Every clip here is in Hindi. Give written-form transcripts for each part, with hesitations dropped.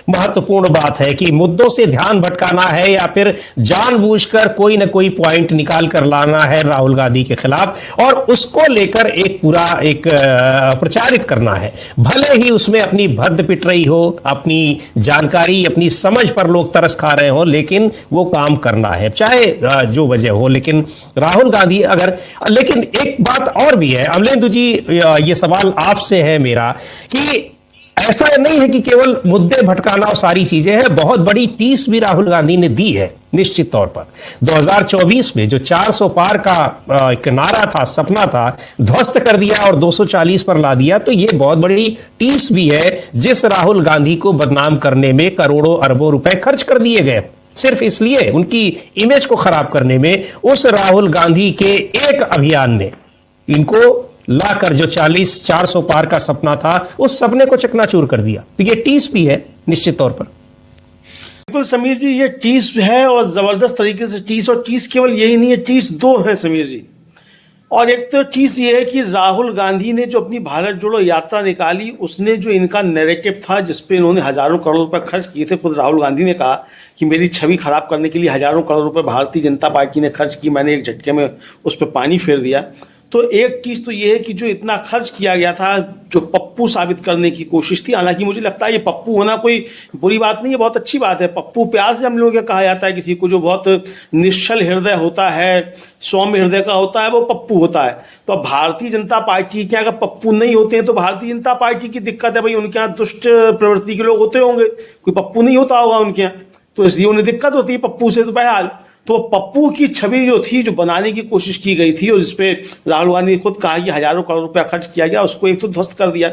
महत्वपूर्ण बात है कि मुद्दों से ध्यान भटकाना है या फिर जानबूझकर कोई ना कोई पॉइंट निकाल कर लाना है राहुल गांधी के खिलाफ और उसको लेकर एक पूरा एक प्रचारित करना है। भले ही उसमें अपनी भद्द पिट रही हो, अपनी जानकारी अपनी समझ पर लोग तरस खा रहे हो, लेकिन वो काम करना है चाहे जो वजह हो। लेकिन राहुल गांधी लेकिन एक बात और भी है अमलेंदु जी, ये सवाल आपसे है मेरा कि ऐसा नहीं है कि केवल मुद्दे भटकाना और सारी चीजें हैं, बहुत बड़ी टीस भी राहुल गांधी ने दी है निश्चित तौर पर। 2024 में जो 400 पार का एक नारा था, सपना था, ध्वस्त कर दिया और 240 पर ला दिया, तो यह बहुत बड़ी टीस भी है जिस राहुल गांधी को बदनाम करने में करोड़ों अरबों रुपए खर्च कर दिए गए सिर्फ इसलिए उनकी इमेज को खराब करने में। उस राहुल गांधी के एक अभियान ने इनको लाकर जो 400 पार का सपना था उस सपने को चकनाचूर कर दिया। तो ये टीस भी है निश्चित तौर पर। बिल्कुल समीर जी, ये टीस है और जबरदस्त तरीके से टीस। और टीस केवल यही नहीं है, टीस दो है समीर जी। और एक तो टीस ये है कि राहुल गांधी ने जो अपनी भारत जोड़ो यात्रा निकाली, उसने जो इनका नैरेटिव था जिसपे इन्होंने हजारों करोड़ रुपए खर्च किए थे, खुद राहुल गांधी ने कहा कि मेरी छवि खराब करने के लिए हजारों करोड़ रुपए भारतीय जनता पार्टी ने खर्च की, मैंने एक झटके में उस पर पानी फेर दिया। तो एक चीज तो ये है कि जो इतना खर्च किया गया था, जो पप्पू साबित करने की कोशिश थी, हालांकि मुझे लगता है ये पप्पू होना कोई बुरी बात नहीं है, बहुत अच्छी बात है। पप्पू प्यार से हम लोगों को कहा जाता है, किसी को जो बहुत निश्चल हृदय होता है, सौम्य हृदय का होता है, वो पप्पू होता है। तो भारतीय जनता पार्टी के अगर पप्पू नहीं होते हैं तो भारतीय जनता पार्टी की दिक्कत है भाई। उनके यहाँ दुष्ट प्रवृत्ति के लोग होते होंगे, कोई पप्पू नहीं होता होगा उनके यहाँ, तो इसलिए उन्हें दिक्कत होती है पप्पू से। तो बहरहाल तो पप्पू की छवि जो थी, जो बनाने की कोशिश की गई थी और जिसपे राहुल गांधी ने खुद कहा कि हजारों करोड़ रुपया खर्च किया गया, उसको एक तो ध्वस्त कर दिया।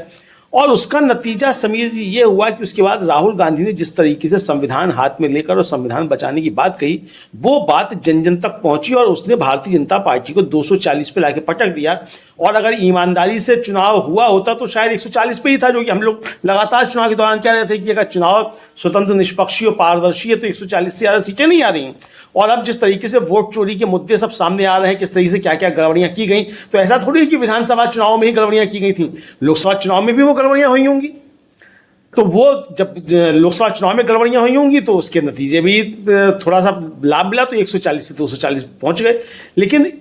और उसका नतीजा समीर जी ये हुआ कि उसके बाद राहुल गांधी ने जिस तरीके से संविधान हाथ में लेकर और संविधान बचाने की बात कही, वो बात जन जन तक पहुंची और उसने भारतीय जनता पार्टी को 240 पे लाके पटक दिया। और अगर ईमानदारी से चुनाव हुआ होता तो शायद 140 पे ही था, जो कि हम लोग लगातार चुनाव के दौरान कह रहे थे कि अगर चुनाव स्वतंत्र, निष्पक्ष और पारदर्शी है तो 140 से ज्यादा सीटें नहीं आ रही हैं। और अब जिस तरीके से वोट चोरी के मुद्दे सब सामने आ रहे हैं, किस तरीके से क्या क्या गड़बड़ियां की गई, तो ऐसा थोड़ी है कि विधानसभा चुनाव में ही गड़बड़ियां की गई थी, लोकसभा चुनाव में भी वो गड़बड़ियां हुई होंगी। तो वो जब लोकसभा चुनाव में गड़बड़ियां हुई होंगी तो उसके नतीजे भी थोड़ा सा लाभ मिला, तो 140 से 240 पहुंच गए। लेकिन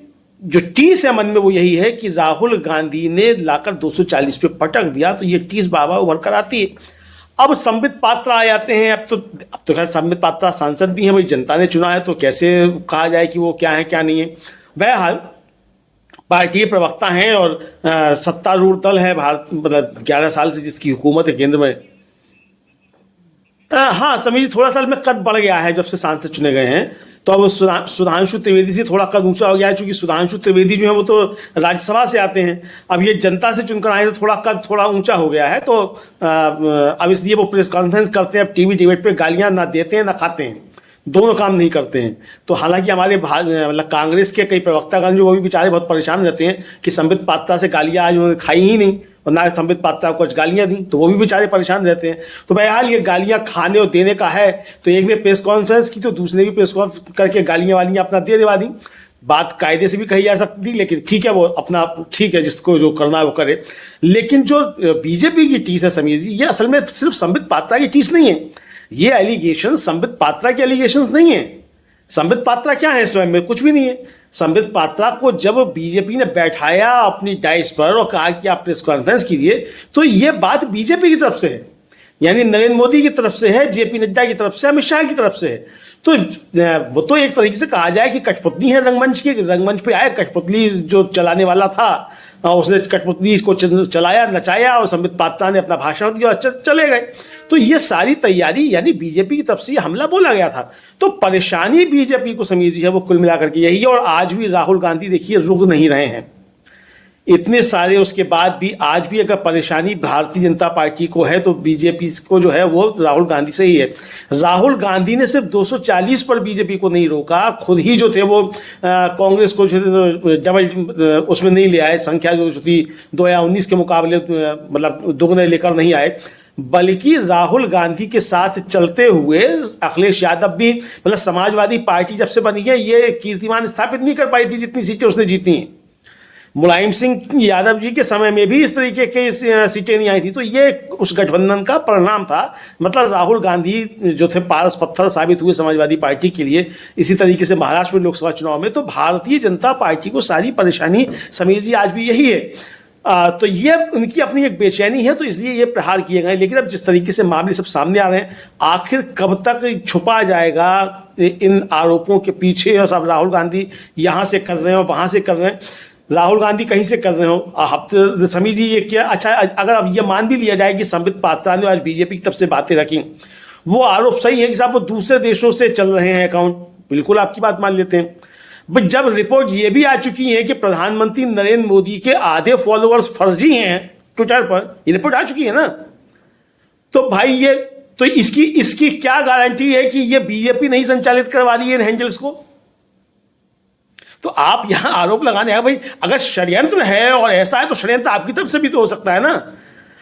जो टीस है मन में वो यही है कि राहुल गांधी ने लाकर 240 पे पटक दिया, तो ये टीस बाबा उभर कर आती है। अब संबित पात्रा आ जाते हैं। अब तो खैर संबित पात्रा सांसद भी हैं, भाई जनता ने चुना है, तो कैसे कहा जाए कि वो क्या है क्या नहीं है। बहरहाल पार्टी के प्रवक्ता हैं और सत्तारूढ़ दल है भारत, मतलब 11 साल से जिसकी हुकूमत है केंद्र में। हाँ समझिए, थोड़ा सा में कद बढ़ गया है जब से सांसद चुने गए हैं, तो अब सुधांशु त्रिवेदी से थोड़ा कद ऊंचा हो गया है, क्योंकि सुधांशु त्रिवेदी जो है वो तो राज्यसभा से आते हैं, अब ये जनता से चुनकर आए तो थोड़ा कद थोड़ा ऊंचा हो गया है। तो अब इसलिए वो प्रेस कॉन्फ्रेंस करते हैं, अब टीवी डिबेट पे गालियां ना देते हैं ना खाते हैं, दोनों काम नहीं करते हैं। तो हालांकि हमारे मतलब कांग्रेस के कई प्रवक्तागण जो वो भी बेचारे बहुत परेशान रहते हैं कि संबित पात्रा से गालियां आज उन्होंने खाई ही नहीं और ना संबित पात्रा को कुछ गालियां दी, तो वो भी बेचारे परेशान रहते हैं। तो बहरहाल ये गालियां खाने और देने का है, तो एक ने प्रेस कॉन्फ्रेंस की तो दूसरे भी प्रेस कॉन्फ्रेंस करके गालियां वालियां अपना दे देवा दी। बात कायदे से भी कही जा सकती थी, लेकिन ठीक है, वो अपना ठीक है, जिसको जो करना है वो करे। लेकिन जो बीजेपी की टीस है समीर जी, ये असल में सिर्फ संबित पात्रा की टीस नहीं है, ये एलिगेशन संबित पात्रा के एलिगेशंस नहीं है। संबित पात्रा क्या है, स्वयं में कुछ भी नहीं है। संबित पात्रा को जब बीजेपी ने बैठाया अपनी डाइस पर और कहा कि आप प्रेस कॉन्फ्रेंस कीजिए, तो ये बात बीजेपी की तरफ से है, यानी नरेंद्र मोदी की तरफ से है, जेपी नड्डा की तरफ से, अमित शाह की तरफ से है। तो वो तो एक तरीके से कहा जाए कि कठपुतली है रंगमंच की, रंगमंच पे आए, कठपुतली जो चलाने वाला था उसने कठपुतली को चलाया, नचाया और संबित पात्रा ने अपना भाषण दिया, चले गए। तो ये सारी तैयारी यानी बीजेपी की तरफ से हमला बोला गया था। तो परेशानी बीजेपी को समीर जी है वो कुल मिलाकर के यही है। और आज भी राहुल गांधी देखिए रुक नहीं रहे हैं, इतने सारे उसके बाद भी आज भी अगर परेशानी भारतीय जनता पार्टी को है तो बीजेपी को जो है वो राहुल गांधी से ही है। राहुल गांधी ने सिर्फ 240 पर बीजेपी को नहीं रोका, खुद ही जो थे वो कांग्रेस को डबल उसमें नहीं ले आए, संख्या जो थी 2019 के मुकाबले मतलब दोगुने लेकर नहीं आए, बल्कि राहुल गांधी के साथ चलते हुए अखिलेश यादव भी, मतलब समाजवादी पार्टी जब से बनी है ये कीर्तिमान स्थापित नहीं कर पाई थी जितनी सीटें उसने जीती हैं। मुलायम सिंह यादव जी के समय में भी इस तरीके के सीटें नहीं आई थी, तो ये उस गठबंधन का परिणाम था। मतलब राहुल गांधी जो थे पारस पत्थर साबित हुए समाजवादी पार्टी के लिए। इसी तरीके से महाराष्ट्र में लोकसभा चुनाव में तो भारतीय जनता पार्टी को सारी परेशानी, समीर जी, आज भी यही है। तो ये उनकी अपनी एक बेचैनी है, तो इसलिए ये प्रहार किए गए। लेकिन अब जिस तरीके से मामले सब सामने आ रहे हैं, आखिर कब तक छुपा जाएगा इन आरोपों के पीछे? और सब राहुल गांधी यहाँ से कर रहे हो, वहां से कर रहे हैं, राहुल गांधी कहीं से कर रहे हो। आप तो समीर जी ये क्या, अच्छा अगर अब ये मान भी लिया जाए कि संबित पात्रा ने आज बीजेपी की तरफ से बातें रखी, वो आरोप सही है कि साहब वो दूसरे देशों से चल रहे हैं अकाउंट, बिल्कुल आपकी बात मान लेते हैं। बट जब रिपोर्ट ये भी आ चुकी है कि प्रधानमंत्री नरेंद्र मोदी के आधे फॉलोअर्स फर्जी हैं ट्विटर पर, ये रिपोर्ट आ चुकी है ना, तो भाई ये तो इसकी क्या गारंटी है कि ये बीजेपी नहीं संचालित करवा रही है इन हैंडल्स को? तो आप यहां आरोप लगाने हैं भाई, अगर षड्यंत्र है और ऐसा है तो षड्यंत्र आपकी तरफ से भी तो हो सकता है ना।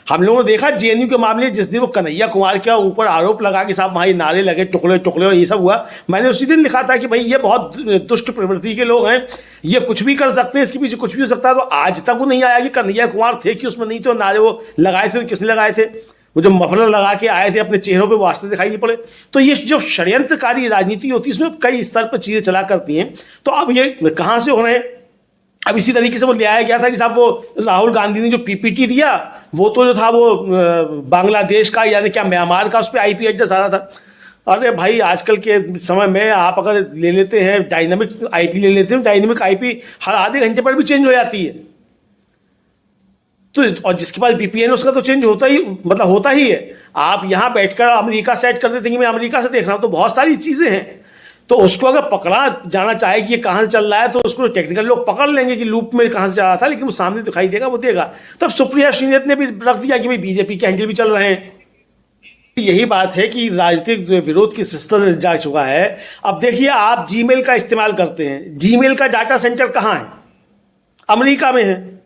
हम लोगों ने देखा जेएनयू के मामले, जिस दिन वो कन्हैया कुमार के ऊपर आरोप लगा कि साहब वहां नारे लगे, टुकड़े टुकड़े और ये सब हुआ, मैंने उसी दिन लिखा था कि भाई ये बहुत दुष्ट प्रवृत्ति के लोग हैं, ये कुछ भी कर सकते हैं, इसके पीछे कुछ भी हो सकता है। तो आज तक वो नहीं आया कि कन्हैया कुमार थे कि उसमें नहीं थे, नारे वो लगाए थे, किसने लगाए थे? वो जो मफलर लगा के आए थे अपने चेहरों पे वास्ते दिखाई नहीं पड़े। तो ये जो षड्यंत्रकारी राजनीति होती है उसमें कई स्तर पर चीजें चला करती हैं। तो अब ये कहां से हो रहे हैं? अब इसी तरीके से वो ले आया गया था कि साहब वो राहुल गांधी ने जो पीपीटी दिया वो तो जो था वो बांग्लादेश का यानी क्या म्यांमार का, उस पर आईपी एड्रेस आ रहा था। अरे भाई आजकल के समय में आप अगर ले लेते हैं डायनामिक आईपी ले लेते हैं, डायनामिक आईपी हर आधे घंटे पर भी चेंज हो जाती है। तो और जिसके पास वीपीएन उसका तो चेंज होता ही, मतलब होता ही है। आप यहां बैठकर अमेरिका सेट कर देते हैं कि मैं अमेरिका से देख रहा हूं, तो बहुत सारी चीजें हैं। तो उसको अगर पकड़ा जाना चाहे कि ये कहां से चल रहा है, तो उसको टेक्निकल लोग पकड़ लेंगे कि लूप में कहां से चल रहा था, लेकिन वो सामने दिखाई देगा, वो देगा। तब सुप्रिया श्रीनेत ने भी रख दिया कि भाई बीजेपी के हैंडल भी चल रहे हैं। यही बात है कि राजनीतिक जो विरोध की स्तर जा चुका है। अब देखिए, आप जीमेल का इस्तेमाल करते हैं, जीमेल का डाटा सेंटर कहां है? अमेरिका में है।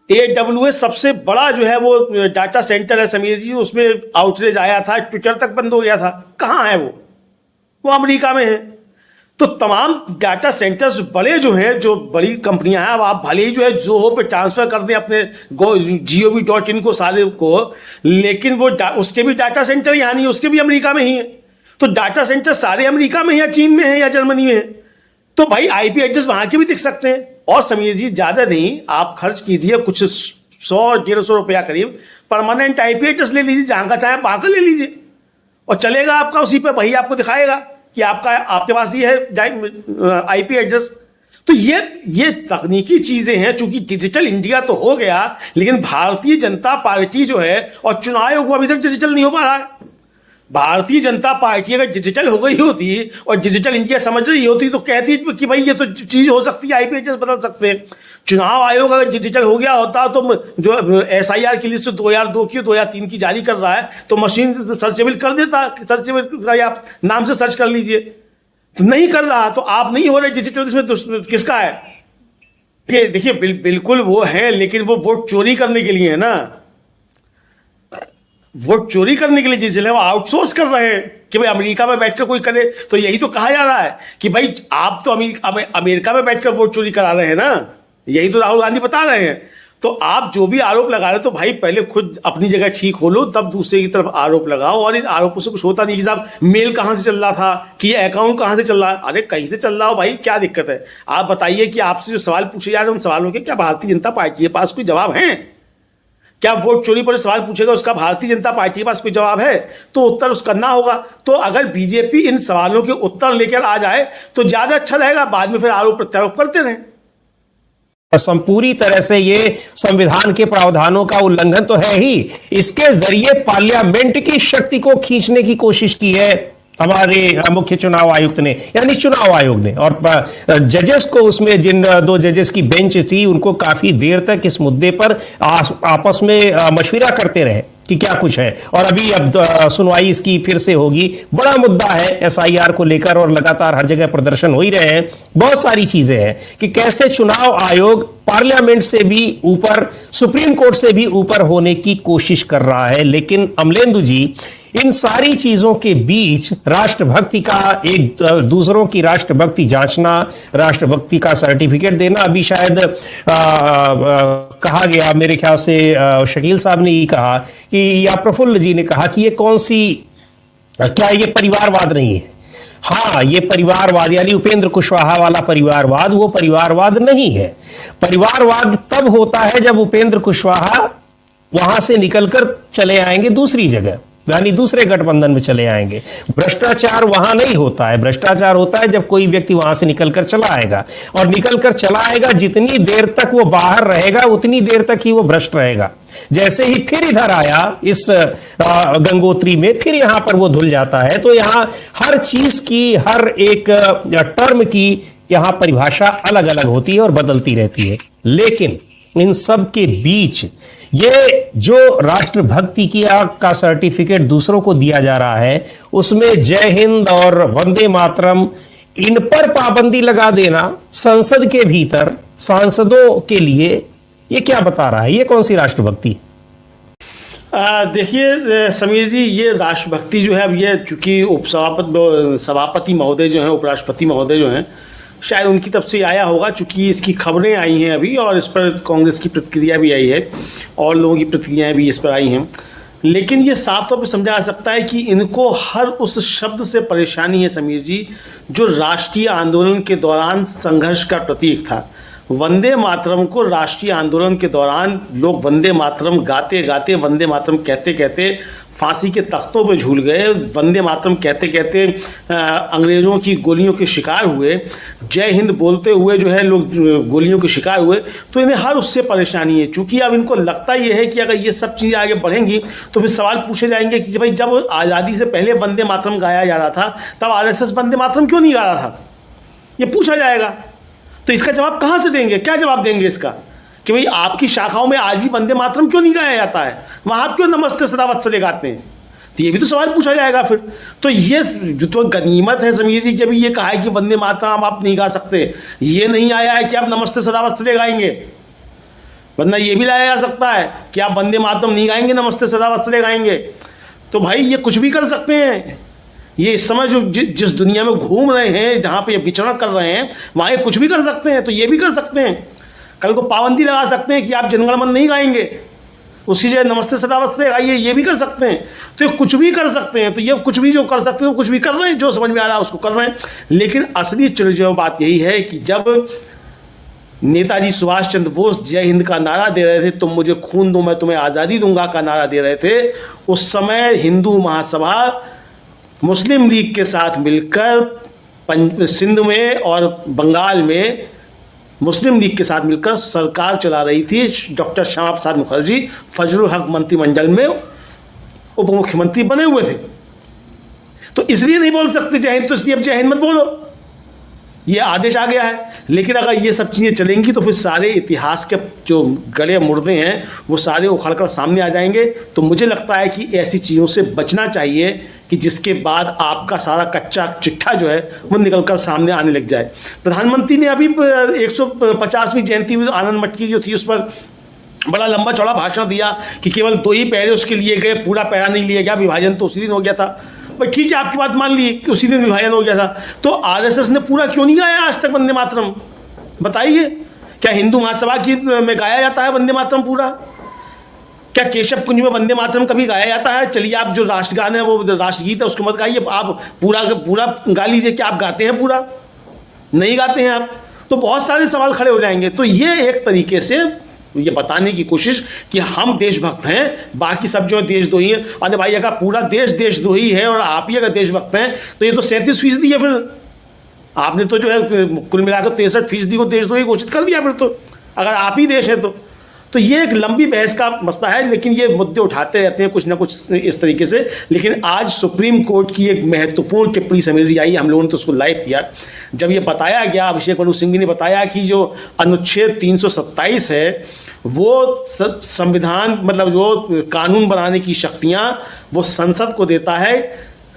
AWS सबसे बड़ा जो है वो डाटा सेंटर है समीर जी, उसमें आउटरीच आया था, ट्विटर तक बंद हो गया था। कहां है वो अमेरिका में है। तो तमाम डाटा सेंटर्स बड़े जो हैं, जो बड़ी कंपनियां हैं, अब आप भले ही जो है जोहो पे ट्रांसफर कर दें अपने gov.in को सारे को, लेकिन वो उसके भी डाटा सेंटर यहाँ नहीं, उसके भी अमेरिका में ही है। तो डाटा सेंटर सारे अमेरिका में है या चीन में है या जर्मनी में है, तो भाई आईपी एड्रेस वहां के भी दिख सकते हैं। और समीर जी ज्यादा नहीं, आप खर्च कीजिए कुछ 100-150 रुपया करीब, परमानेंट आईपी एड्रेस ले लीजिए, जहां का चाहे वहां का ले लीजिए और चलेगा आपका उसी पे, वही आपको दिखाएगा कि आपके पास ये है आईपी एड्रेस। तो ये तकनीकी चीजें हैं। चूंकि डिजिटल इंडिया तो हो गया, लेकिन भारतीय जनता पार्टी जो है और चुनाव आयोग अभी तक डिजिटल नहीं हो पा रहा है। भारतीय जनता पार्टी अगर डिजिटल हो गई होती और डिजिटल इंडिया समझ रही होती तो कहती कि भाई ये तो चीज हो सकती है, आईपी एड्रेस बदल सकते हैं। चुनाव आयोग अगर डिजिटल हो गया होता तो जो एसआईआर की लिस्ट 2002 की 2003 की जारी कर रहा है तो मशीन सर्चेबल कर देता, सर्चेबल का आप नाम से सर्च कर लीजिए। तो नहीं कर रहा, तो आप नहीं हो रहे डिजिटल, इसमें किसका है? देखिए बिल्कुल वो है, लेकिन वो वोट चोरी करने के लिए है ना, वोट चोरी करने के लिए जिसने वो आउटसोर्स कर रहे हैं कि भाई अमेरिका में बैठकर कोई करे। तो यही तो कहा जा रहा है कि भाई आप तो अमेरिका में बैठकर वोट चोरी करा रहे हैं ना, यही तो राहुल गांधी बता रहे हैं। तो आप जो भी आरोप लगा रहे हैं, तो भाई पहले खुद अपनी जगह ठीक हो लो, तब दूसरे की तरफ आरोप लगाओ। और इन आरोपों से कुछ होता नहीं कि साहब मेल कहां से चल रहा था, कि अकाउंट कहां से चल रहा है। अरे कहीं से चल रहा हो भाई, क्या दिक्कत है? आप बताइए कि आपसे जो सवाल पूछे जा रहे हैं उन सवालों के क्या भारतीय जनता पार्टी के पास कोई जवाब है? क्या वोट चोरी पर सवाल पूछेगा, उसका भारतीय जनता पार्टी के पास कोई जवाब है? तो उत्तर उसका करना होगा। तो अगर बीजेपी इन सवालों के उत्तर लेकर आ जाए तो ज्यादा अच्छा रहेगा, बाद में फिर आरोप प्रत्यारोप करते रहें। पूरी तरह से ये संविधान के प्रावधानों का उल्लंघन तो है ही, इसके जरिए पार्लियामेंट की शक्ति को खींचने की कोशिश की है हमारे मुख्य चुनाव आयुक्त ने, यानी चुनाव आयोग ने। और जजेस को, उसमें जिन 2 जजेस की बेंच थी, उनको काफी देर तक इस मुद्दे पर आपस में मशविरा करते रहे कि क्या कुछ है। और अभी अब सुनवाई इसकी फिर से होगी। बड़ा मुद्दा है एसआईआर को लेकर और लगातार हर जगह प्रदर्शन हो ही रहे हैं। बहुत सारी चीजें हैं कि कैसे चुनाव आयोग पार्लियामेंट से भी ऊपर, सुप्रीम कोर्ट से भी ऊपर होने की कोशिश कर रहा है। लेकिन अमलेंदु जी, इन सारी चीजों के बीच राष्ट्रभक्ति का, एक दूसरों की राष्ट्रभक्ति जांचना, राष्ट्रभक्ति का सर्टिफिकेट देना, अभी शायद कहा गया, मेरे ख्याल से शकील साहब ने ही कहा कि, या प्रफुल्ल जी ने कहा कि ये कौन सी, क्या ये परिवारवाद नहीं है? हाँ, ये परिवारवाद यानी उपेंद्र कुशवाहा वाला परिवारवाद, वो परिवारवाद नहीं है। परिवारवाद तब होता है जब उपेंद्र कुशवाहा वहां से निकलकर चले आएंगे दूसरी जगह, यानी दूसरे गठबंधन में चले आएंगे। भ्रष्टाचार वहां नहीं होता है। भ्रष्टाचार होता है जब कोई व्यक्ति वहां से निकलकर चला आएगा, और निकलकर चला आएगा, जितनी देर तक वो बाहर रहेगा उतनी देर तक ही वो भ्रष्ट रहेगा। जैसे ही फिर इधर आया इस गंगोत्री में, फिर यहां पर वो धुल जाता है। तो यहां हर चीज की, हर एक टर्म की यहां परिभाषा अलग अलग होती है और बदलती रहती है। लेकिन इन सब के बीच ये जो राष्ट्रभक्ति की का सर्टिफिकेट दूसरों को दिया जा रहा है, उसमें जय हिंद और वंदे मातरम, इन पर पाबंदी लगा देना संसद के भीतर सांसदों के लिए, ये क्या बता रहा है? ये कौन सी राष्ट्रभक्ति? देखिए समीर जी, ये राष्ट्रभक्ति जो है, अब ये चूंकि सभापति महोदय जो हैं, उपराष्ट्रपति महोदय जो हैं, शायद उनकी तरफ से आया होगा, चूंकि इसकी खबरें आई हैं अभी, और इस पर कांग्रेस की प्रतिक्रिया भी आई है और लोगों की प्रतिक्रियाएं भी इस पर आई हैं। लेकिन ये साफ तौर पर समझा जा सकता है कि इनको हर उस शब्द से परेशानी है समीर जी, जो राष्ट्रीय आंदोलन के दौरान संघर्ष का प्रतीक था। वंदे मातरम को राष्ट्रीय आंदोलन के दौरान लोग वंदे मातरम गाते गाते, वंदे मातरम कहते कहते फांसी के तख्तों पे झूल गए। वंदे मातरम कहते कहते अंग्रेज़ों की गोलियों के शिकार हुए। जय हिंद बोलते हुए जो है लोग गोलियों के शिकार हुए। तो इन्हें हर उससे परेशानी है, चूँकि अब इनको लगता ये है कि अगर ये सब चीज़ें आगे बढ़ेंगी तो फिर सवाल पूछे जाएंगे कि भाई जब आज़ादी से पहले वंदे मातरम गाया जा रहा था, तब आरएसएस वंदे मातरम क्यों नहीं गा रहा था? ये पूछा जाएगा। तो इसका जवाब कहाँ से देंगे? क्या जवाब देंगे इसका कि भाई आपकी शाखाओं में आज भी वंदे मातरम क्यों नहीं गाया जाता है, वहाँ आप क्यों नमस्ते सदा वत्सले गाते हैं? तो ये भी तो सवाल पूछा जाएगा फिर। तो ये जो तो गनीमत है समीर जी, जब ये कहा है कि वंदे मातरम आप नहीं गा सकते, ये नहीं आया है कि आप नमस्ते सदा वत्सले गाएंगे, वरना ये भी लाया जा सकता है कि आप वंदे मातरम नहीं गाएंगे, नमस्ते सदा वत्सले गाएंगे। तो भाई ये कुछ भी कर सकते हैं। ये इस समय जो जिस दुनिया में घूम रहे हैं, जहाँ पे ये विचरण कर रहे हैं, वहाँ ये कुछ भी कर सकते हैं। तो ये भी कर सकते हैं, कल को पाबंदी लगा सकते हैं कि आप जनगण मन नहीं गाएंगे, उसी जगह नमस्ते सदा वत्सले गाइए, ये भी कर सकते हैं। तो ये कुछ भी कर सकते हैं। तो ये कुछ भी जो कर सकते हैं वो कुछ भी कर रहे हैं, जो समझ में आ रहा है उसको कर रहे हैं। लेकिन असली चिरंजीव बात यही है कि जब नेताजी सुभाष चंद्र बोस जय हिंद का नारा दे रहे थे, तुम मुझे खून दो मैं तुम्हें आज़ादी दूंगा का नारा दे रहे थे, उस समय हिंदू महासभा मुस्लिम लीग के साथ मिलकर सिंध में और बंगाल में मुस्लिम लीग के साथ मिलकर सरकार चला रही थी। डॉक्टर श्यामा प्रसाद मुखर्जी फजलुल हक मंत्रिमंडल में उप मुख्यमंत्री बने हुए थे। तो इसलिए नहीं बोल सकते जय हिंद, तो इसलिए अब जय हिंद मत बोलो, ये आदेश आ गया है। लेकिन अगर ये सब चीज़ें चलेंगी तो फिर सारे इतिहास के जो गले मुर्दे हैं वो सारे उखड़कर सामने आ जाएंगे। तो मुझे लगता है कि ऐसी चीज़ों से बचना चाहिए कि जिसके बाद आपका सारा कच्चा चिट्ठा जो है वो निकलकर सामने आने लग जाए। प्रधानमंत्री ने अभी 150वीं जयंती हुई आनंद मठ की जो थी, उस पर बड़ा लंबा चौड़ा भाषण दिया कि केवल 2 ही पैरे उसके लिए गए, पूरा पैरा नहीं लिया गया, विभाजन तो उसी दिन हो गया था। भाई ठीक है, आपकी बात मान ली कि उसी दिन विभाजन हो गया था, तो आरएसएस ने पूरा क्यों नहीं गाया आज तक वंदे मातरम? बताइए, क्या हिंदू महासभा की में गाया जाता है वंदे मातरम पूरा? क्या केशव कुंज में वंदे मातरम कभी गाया जाता है? चलिए आप जो राष्ट्रगान है वो राष्ट्रगीत है उसको मत गाइए, आप पूरा गा लीजिए। क्या आप गाते हैं पूरा? नहीं गाते हैं आप, तो बहुत सारे सवाल खड़े हो जाएंगे। तो ये एक तरीके से ये बताने की कोशिश कि हम देशभक्त हैं, बाकी सब जो है देशद्रोही हैं। अरे भाई अगर पूरा देश देशद्रोही है और आप ही अगर देशभक्त हैं तो ये तो 37% है। फिर आपने तो जो है कुल मिलाकर 63% को देशद्रोही घोषित कर दिया फिर तो, अगर आप ही देश है तो ये एक लंबी बहस का मसला है। लेकिन ये मुद्दे उठाते रहते हैं कुछ ना कुछ इस तरीके से। लेकिन आज सुप्रीम कोर्ट की एक महत्वपूर्ण टिप्पणी समीर जी आई, हम लोगों ने तो उसको लाइव किया। जब ये बताया गया, अभिषेक मनु सिंघवी ने बताया कि जो अनुच्छेद 327 है वो संविधान मतलब जो कानून बनाने की शक्तियाँ वो संसद को देता है,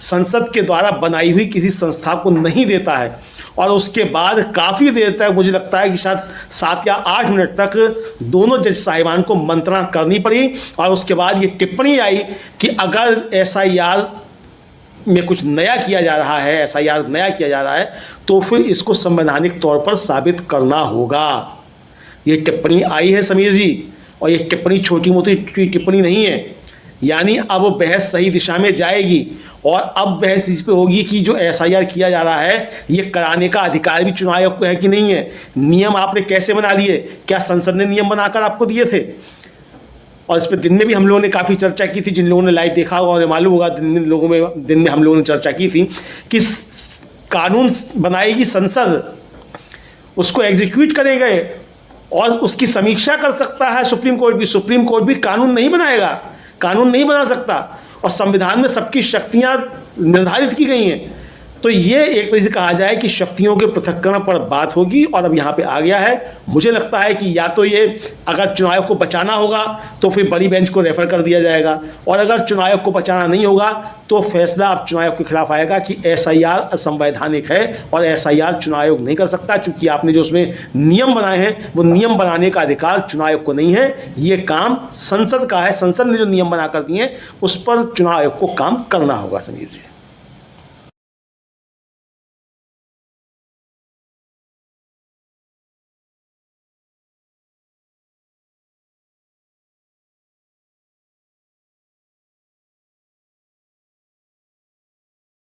संसद के द्वारा बनाई हुई किसी संस्था को नहीं देता है। और उसके बाद काफ़ी देर तक मुझे लगता है कि शायद 7 या 8 मिनट तक दोनों जज साहिबान को मंत्रणा करनी पड़ी और उसके बाद ये टिप्पणी आई कि अगर SIR में कुछ नया किया जा रहा है, SIR नया किया जा रहा है, तो फिर इसको संवैधानिक तौर पर साबित करना होगा। ये टिप्पणी आई है समीर जी, और ये टिप्पणी छोटी मोटी टिप्पणी नहीं है। यानी अब बहस सही दिशा में जाएगी और अब बहस इस पे होगी कि जो SIR किया जा रहा है ये कराने का अधिकार भी चुनाव आयोग को है कि नहीं है। नियम आपने कैसे बना लिए, क्या संसद ने नियम बनाकर आपको दिए थे? और इस पर दिन में भी हम लोगों ने काफ़ी चर्चा की थी, जिन लोगों ने लाइव देखा होगा उन्हें मालूम होगा। दिन में हम लोगों ने चर्चा की थी कि कानून बनाएगी संसद, उसको एग्जीक्यूट करेंगे और उसकी समीक्षा कर सकता है सुप्रीम कोर्ट भी। सुप्रीम कोर्ट भी कानून नहीं बनाएगा, कानून नहीं बना सकता, और संविधान में सबकी शक्तियां निर्धारित की गई हैं। तो ये एक तरह से कहा जाए कि शक्तियों के पृथक्करण पर बात होगी, और अब यहाँ पे आ गया है। मुझे लगता है कि या तो ये अगर चुनाव आयोग को बचाना होगा तो फिर बड़ी बेंच को रेफर कर दिया जाएगा, और अगर चुनाव आयोग को बचाना नहीं होगा तो फैसला अब चुनाव आयोग के खिलाफ आएगा कि SIR असंवैधानिक है और SIR चुनाव आयोग नहीं कर सकता, चूंकि आपने जो उसमें नियम बनाए हैं वो नियम बनाने का अधिकार चुनाव आयोग को नहीं है। ये काम संसद का है, संसद ने जो नियम बना कर दिए हैं उस पर चुनाव आयोग को काम करना होगा। समीर जी,